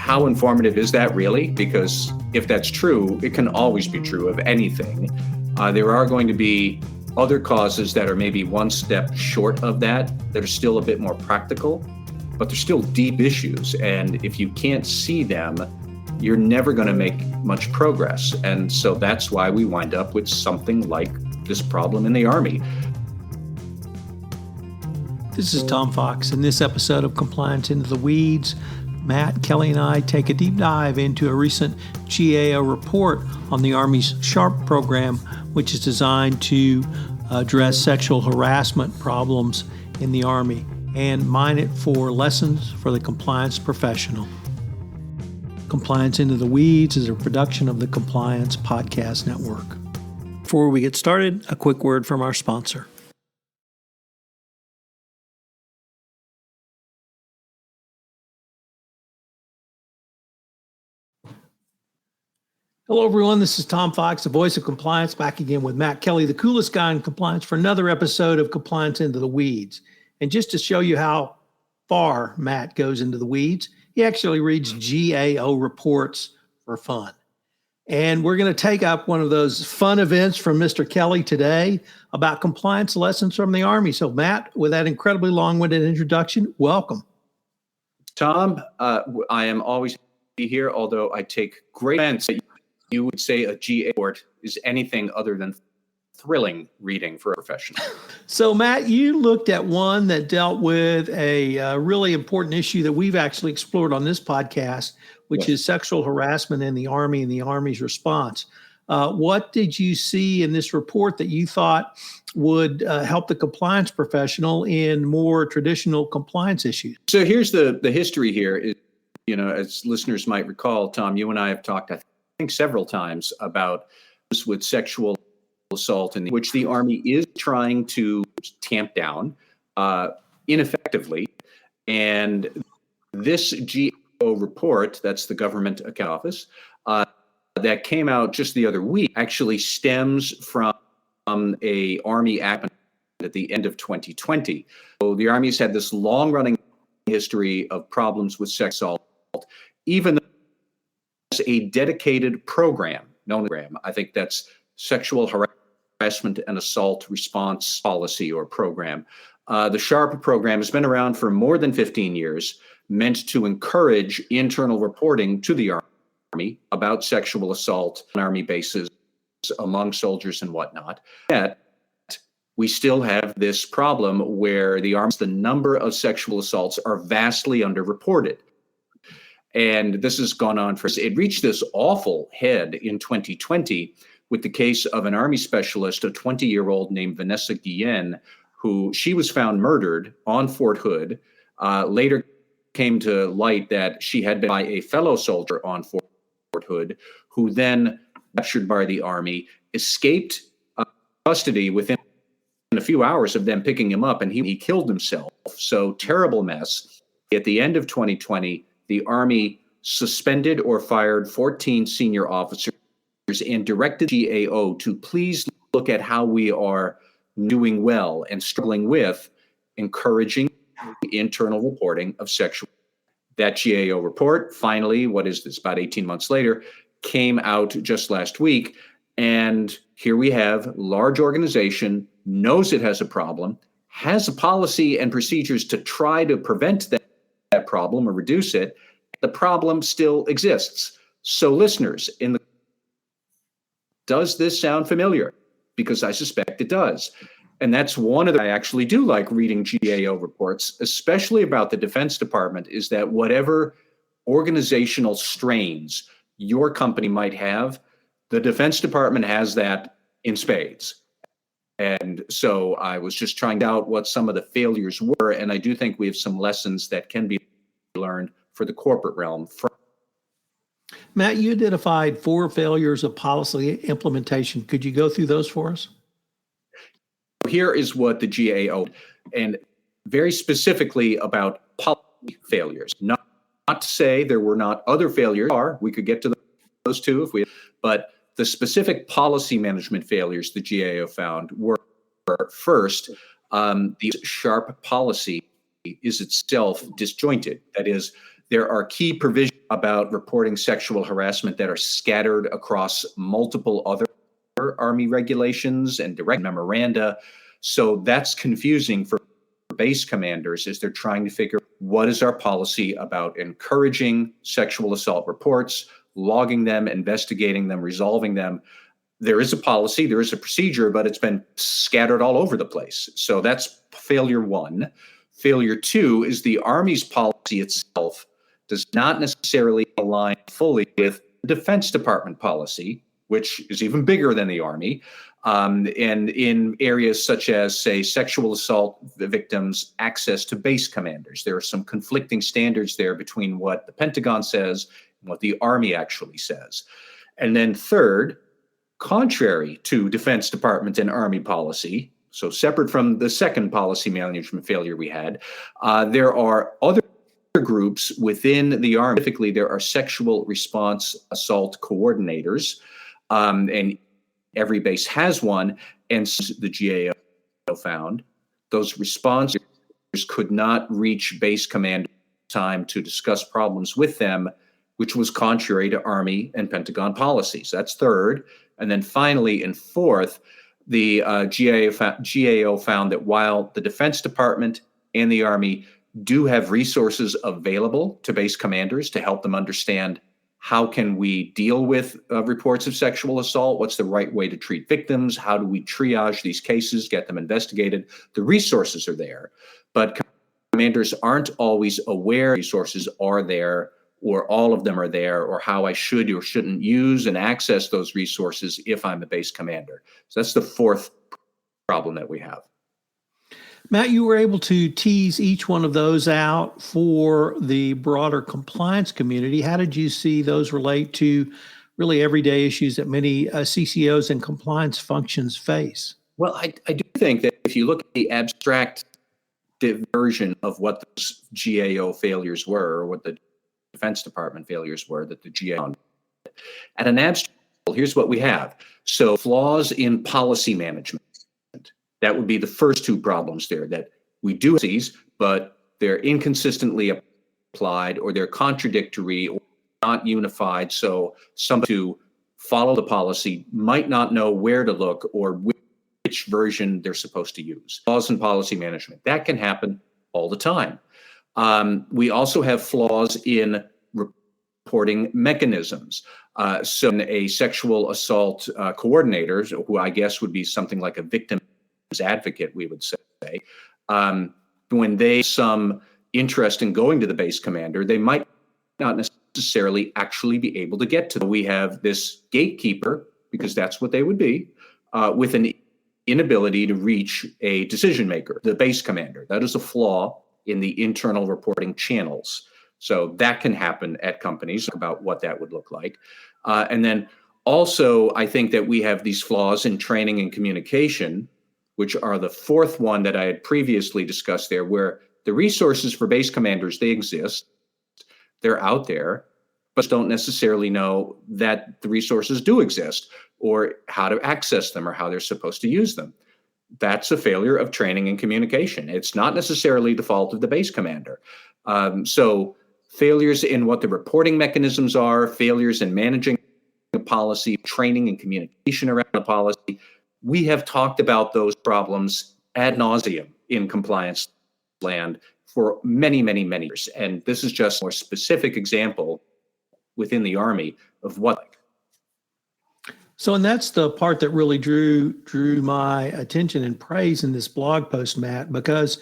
how informative is that really? Because if that's true, it can always be true of anything. There are going to be other causes that are maybe one step short of that are still a bit more practical, but they're still deep issues. And if you can't see them, you're never going to make much progress. And so that's why we wind up with something like this problem in the Army. This is Tom Fox. In this episode of Compliance Into the Weeds, Matt, Kelly, and I take a deep dive into a recent GAO report on the Army's SHARP program, which is designed to address sexual harassment problems in the Army and mine it for lessons for the compliance professional. Compliance Into the Weeds is a production of the Compliance Podcast Network. Before we get started, a quick word from our sponsor. Hello, everyone. This is Tom Fox, the voice of compliance, back again with Matt Kelly, the coolest guy in compliance, for another episode of Compliance Into the Weeds. And just to show you how far Matt goes into the weeds, he actually reads GAO reports for fun. And we're going to take up one of those fun events from Mr. Kelly today about compliance lessons from the Army. So, Matt, with that incredibly long-winded introduction, welcome. Tom, I am always happy to be here, although I take great offense that you would say a GA report is anything other than thrilling reading for a professional. So, Matt, you looked at one that dealt with a really important issue that we've actually explored on this podcast, which is sexual harassment in the Army and the Army's response. What did you see in this report that you thought would help the compliance professional in more traditional compliance issues? So here's the history here. Is, as listeners might recall, Tom, you and I have talked, I think, several times about this with sexual assault, in which the Army is trying to tamp down ineffectively. And this GAO report, that's the Government Account Office, that came out just the other week, actually stems from a Army act at the end of 2020. So the Army's had this long-running history of problems with sex assault, even though there's a dedicated program, I think that's Sexual Harassment and Assault Response Policy or Program. The SHARP program has been around for more than 15 years, meant to encourage internal reporting to the Army about sexual assault on Army bases among soldiers and whatnot. Yet, we still have this problem where the number of sexual assaults are vastly underreported. And this has gone on it reached this awful head in 2020 with the case of an Army specialist, a 20-year-old named Vanessa Guillen, who she was found murdered on Fort Hood. Later came to light that she had been by a fellow soldier on Fort Hood, who then, captured by the Army, escaped custody within a few hours of them picking him up, and he killed himself. So terrible mess. At the end of 2020, the Army suspended or fired 14 senior officers and directed GAO to please look at how we are doing well and struggling with encouraging internal reporting of sexual. That GAO report finally, about 18 months later, came out just last week. And here we have large organization, knows it has a problem, has a policy and procedures to try to prevent that problem or reduce it. The problem still exists. So listeners, does this sound familiar? Because I suspect it does. And that's one of I actually do like reading GAO reports, especially about the Defense Department, is that whatever organizational strains your company might have, the Defense Department has that in spades. And so I was just trying out what some of the failures were, and I do think we have some lessons that can be learned for the corporate realm. Matt, you identified 4 failures of policy implementation. Could you go through those for us? Here is what the GAO, and very specifically about policy failures. Not to say there were not other failures. We could get to those too but the specific policy management failures the GAO found were, first, the SHARP policy is itself disjointed. That is, there are key provisions about reporting sexual harassment that are scattered across multiple other Army regulations and direct memoranda. So that's confusing for base commanders as they're trying to figure what is our policy about encouraging sexual assault reports, logging them, investigating them, resolving them. There is a policy, there is a procedure, but it's been scattered all over the place. So that's failure one. Failure two is the Army's policy itself does not necessarily align fully with the Defense Department policy, which is even bigger than the Army. And in areas such as, say, sexual assault victims' access to base commanders, there are some conflicting standards there between what the Pentagon says and what the Army actually says. And then third, contrary to Defense Department and Army policy, so separate from the second policy management failure we had, there are other groups within the Army. Specifically, there are sexual response assault coordinators, and every base has one. And the GAO found those responders could not reach base command time to discuss problems with them, which was contrary to Army and Pentagon policies. That's third. And then finally, in fourth, the GAO found that while the Defense Department and the Army do have resources available to base commanders to help them understand how can we deal with reports of sexual assault, what's the right way to treat victims, how do we triage these cases, get them investigated, the resources are there. But commanders aren't always aware resources are there, or all of them are there, or how I should or shouldn't use and access those resources if I'm a base commander. So that's the fourth problem that we have. Matt, you were able to tease each one of those out for the broader compliance community. How did you see those relate to really everyday issues that many CCOs and compliance functions face? Well, I do think that if you look at the abstract version of what those GAO failures were, or what the Defense Department failures were that the GAO found, at an abstract level, here's what we have. So flaws in policy management. That would be the first two problems there, that we do these, but they're inconsistently applied, or they're contradictory or not unified. So somebody to follow the policy might not know where to look or which version they're supposed to use. Flaws in policy management. That can happen all the time. We also have flaws in reporting mechanisms. So a sexual assault coordinator, who I guess would be something like a victim advocate, we would say, when they have some interest in going to the base commander, they might not necessarily actually be able to get to them. We have this gatekeeper, because that's what they would be, with an inability to reach a decision maker, the base commander. That is a flaw in the internal reporting channels. So that can happen at companies, about what that would look like. And then also, I think that we have these flaws in training and communication, which are the fourth one that I had previously discussed there, where the resources for base commanders, they exist, they're out there, but don't necessarily know that the resources do exist, or how to access them, or how they're supposed to use them. That's a failure of training and communication. It's not necessarily the fault of the base commander. So failures in what the reporting mechanisms are, failures in managing a policy, training and communication around a policy. We have talked about those problems ad nauseum in compliance land for many, many, many years. And this is just a more specific example within the Army of what. So, and that's the part that really drew my attention and praise in this blog post, Matt, because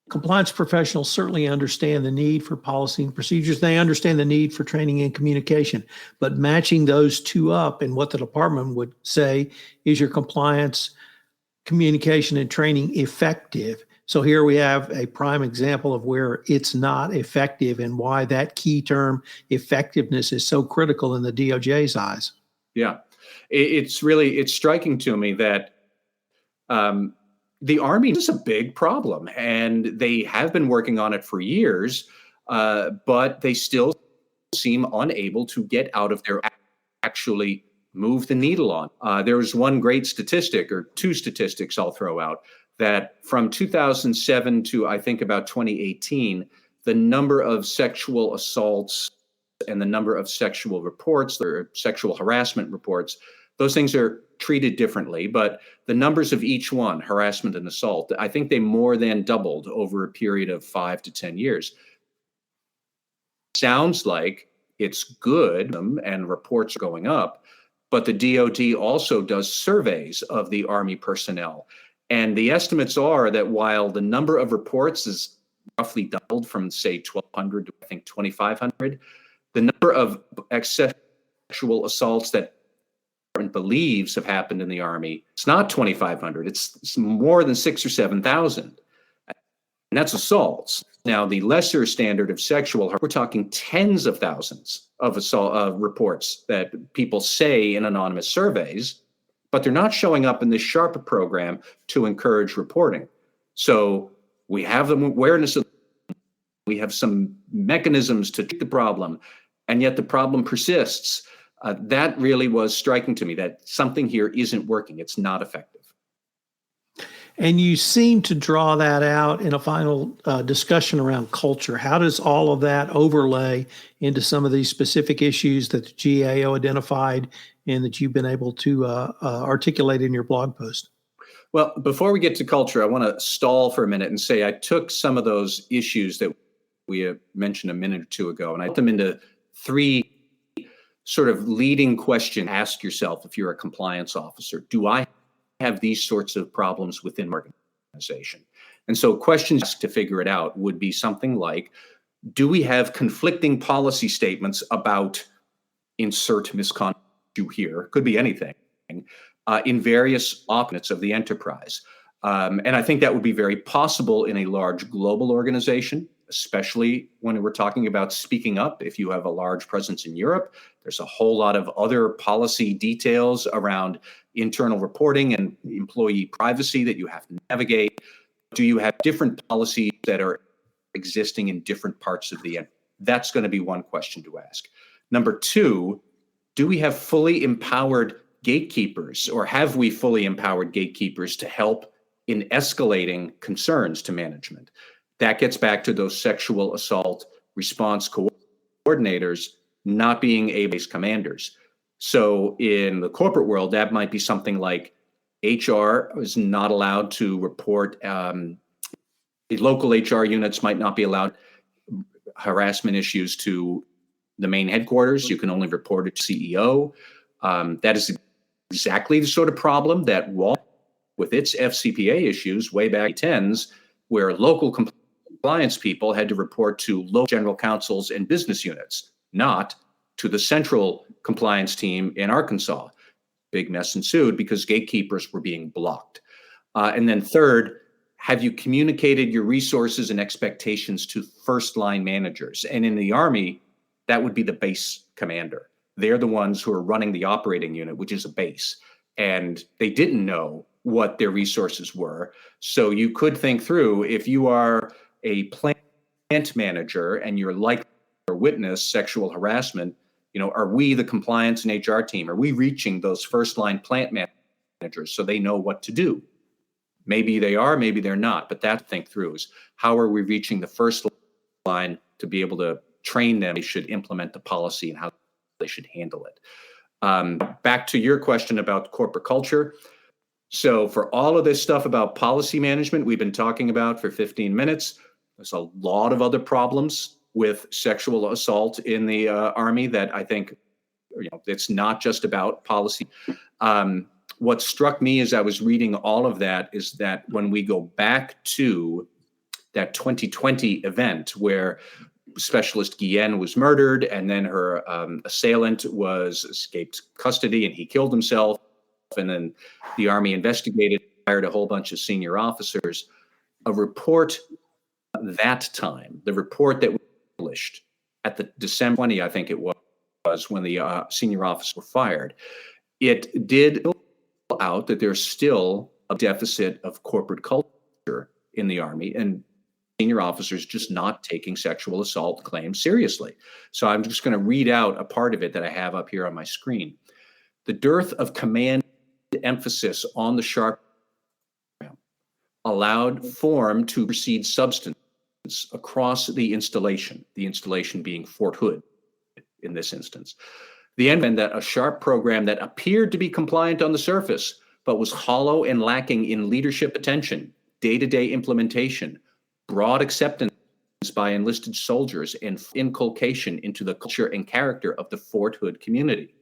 compliance professionals certainly understand the need for policy and procedures. They understand the need for training and communication, but matching those two up in what the department would say is your compliance, communication, and training effective. So here we have a prime example of where it's not effective, and why that key term effectiveness is so critical in the DOJ's eyes. Yeah, it's striking to me that the Army is a big problem, and they have been working on it for years, but they still seem unable to get out of their actually move the needle on. There was one great statistic, or two statistics I'll throw out, that from 2007 to I think about 2018, the number of sexual assaults and the number of sexual reports or sexual harassment reports, those things are treated differently, but the numbers of each one, harassment and assault, I think they more than doubled over a period of 5 to 10 years. Sounds like it's good and reports are going up, but the DoD also does surveys of the Army personnel. And the estimates are that while the number of reports is roughly doubled from, say, 1,200 to, I think, 2,500, the number of sexual assaults that believes have happened in the Army, it's not 2,500. It's more than 6,000 or 7,000. And that's assaults. Now, the lesser standard of sexual, we're talking tens of thousands of assault reports that people say in anonymous surveys, but they're not showing up in the SHARP program to encourage reporting. So we have the awareness of, we have some mechanisms to treat the problem, and yet the problem persists. That really was striking to me, that something here isn't working. It's not effective. And you seem to draw that out in a final discussion around culture. How does all of that overlay into some of these specific issues that the GAO identified and that you've been able to articulate in your blog post? Well, before we get to culture, I want to stall for a minute and say I took some of those issues that we mentioned a minute or two ago, and I put them into three sort of leading questions. Ask yourself, if you're a compliance officer, do I have these sorts of problems within my organization? And so questions to figure it out would be something like, do we have conflicting policy statements about insert misconduct here? Could be anything, in various operations of the enterprise. And I think that would be very possible in a large global organization, especially when we're talking about speaking up. If you have a large presence in Europe, there's a whole lot of other policy details around internal reporting and employee privacy that you have to navigate. Do you have different policies that are existing in different parts of the end? That's going to be one question to ask. Number two, do we have fully empowered gatekeepers, or have we fully empowered gatekeepers to help in escalating concerns to management? That gets back to those sexual assault response coordinators not being A-based commanders. So in the corporate world, that might be something like HR is not allowed to report, the local HR units might not be allowed harassment issues to the main headquarters. You can only report it to CEO. That is exactly the sort of problem that Wall, with its FCPA issues way back in the 10s, where local compliance people had to report to local general counsels and business units, not to the central compliance team in Arkansas. Big mess ensued because gatekeepers were being blocked. And then third, have you communicated your resources and expectations to first line managers? And in the Army, that would be the base commander. They're the ones who are running the operating unit, which is a base. And they didn't know what their resources were. So you could think through, if you are a plant manager and you're likely to witness sexual harassment, are we, the compliance and HR team, are we reaching those first line plant managers so they know what to do? Maybe they are, maybe they're not, but that to think through is, how are we reaching the first line to be able to train them? They should implement the policy and how they should handle it. Back to your question about corporate culture. So for all of this stuff about policy management we've been talking about for 15 minutes, there's a lot of other problems with sexual assault in the Army that I think, it's not just about policy. What struck me as I was reading all of that is that when we go back to that 2020 event where Specialist Guillen was murdered and then her assailant was escaped custody and he killed himself, and then the Army investigated, hired a whole bunch of senior officers, a report that time, the report that was published at the December 20, I think it was when the senior officers were fired, it did out that there's still a deficit of corporate culture in the Army, and senior officers just not taking sexual assault claims seriously. So I'm just going to read out a part of it that I have up here on my screen. The dearth of command emphasis on the SHARP allowed form to precede substance. across the installation being Fort Hood in this instance. The end that a SHARP program that appeared to be compliant on the surface, but was hollow and lacking in leadership attention, day-to-day implementation, broad acceptance by enlisted soldiers, and inculcation into the culture and character of the Fort Hood community.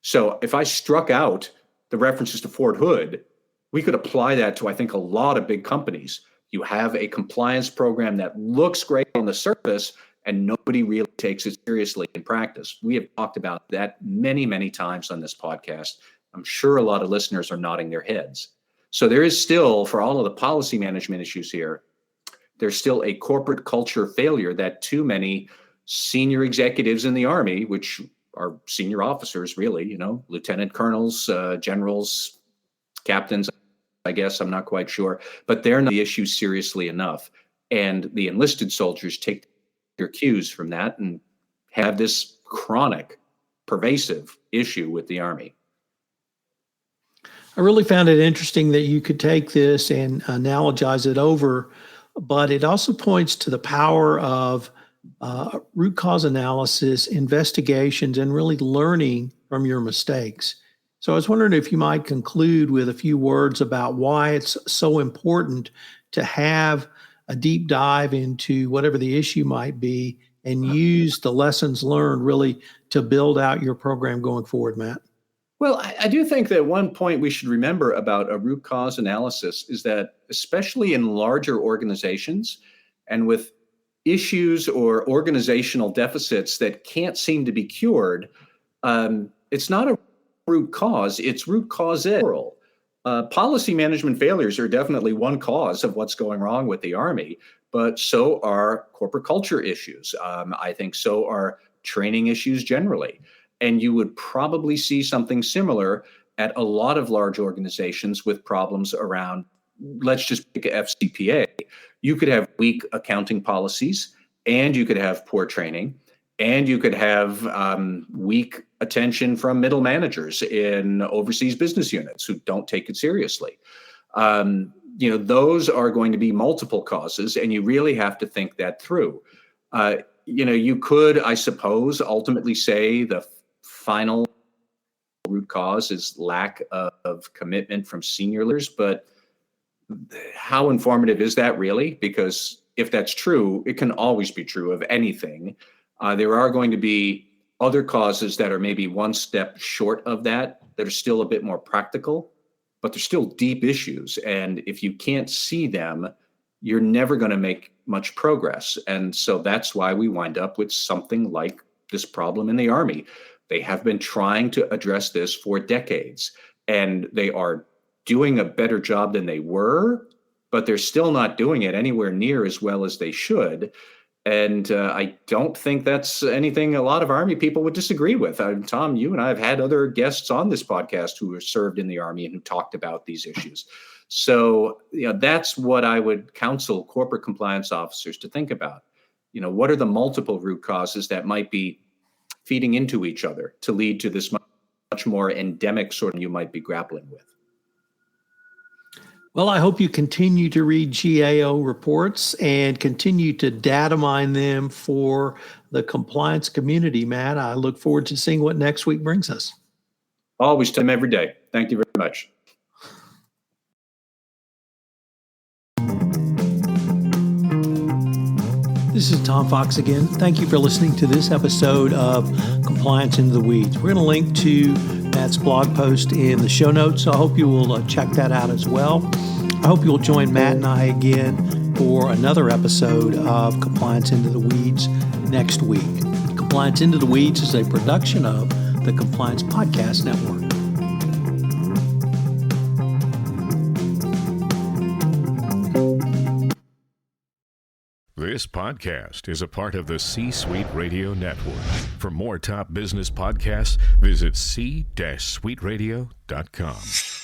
So if I struck out the references to Fort Hood, we could apply that to, I think, a lot of big companies. You have a compliance program that looks great on the surface, and nobody really takes it seriously in practice. We have talked about that many, many times on this podcast. I'm sure a lot of listeners are nodding their heads. So there is still, for all of the policy management issues here, there's still a corporate culture failure that too many senior executives in the Army, which are senior officers really, lieutenant colonels, generals, captains, I guess, I'm not quite sure, but they're not the issue seriously enough. And the enlisted soldiers take their cues from that and have this chronic, pervasive issue with the Army. I really found it interesting that you could take this and analogize it over, but it also points to the power of root cause analysis, investigations, and really learning from your mistakes. So I was wondering if you might conclude with a few words about why it's so important to have a deep dive into whatever the issue might be and use the lessons learned really to build out your program going forward, Matt. Well, I do think that one point we should remember about a root cause analysis is that, especially in larger organizations and with issues or organizational deficits that can't seem to be cured, it's not a root cause, it's root causal. Policy management failures are definitely one cause of what's going wrong with the Army, but so are corporate culture issues. I think so are training issues generally. And you would probably see something similar at a lot of large organizations with problems around, let's just pick a FCPA. You could have weak accounting policies, and you could have poor training, and you could have weak attention from middle managers in overseas business units who don't take it seriously. Those are going to be multiple causes, and you really have to think that through. You could, I suppose, ultimately say the final root cause is lack of commitment from senior leaders, but how informative is that really? Because if that's true, it can always be true of anything. There are going to be other causes that are maybe one step short of that are still a bit more practical, but they're still deep issues. And if you can't see them, you're never going to make much progress. And so that's why we wind up with something like this problem in the Army. They have been trying to address this for decades, and they are doing a better job than they were, but they're still not doing it anywhere near as well as they should. And I don't think that's anything a lot of Army people would disagree with. Tom, you and I have had other guests on this podcast who have served in the Army and who talked about these issues. So that's what I would counsel corporate compliance officers to think about. What are the multiple root causes that might be feeding into each other to lead to this much more endemic sort of you might be grappling with? Well, I hope you continue to read GAO reports and continue to data mine them for the compliance community, Matt. I look forward to seeing what next week brings us. Always time every day. Thank you very much. This is Tom Fox again. Thank you for listening to this episode of Compliance into the Weeds. We're going to link to Matt's blog post in the show notes, so I hope you will check that out as well. I hope you'll join Matt and I again for another episode of Compliance into the Weeds next week. Compliance into the Weeds is a production of the Compliance Podcast Network. This podcast is a part of the C-Suite Radio Network. For more top business podcasts, visit c-suiteradio.com.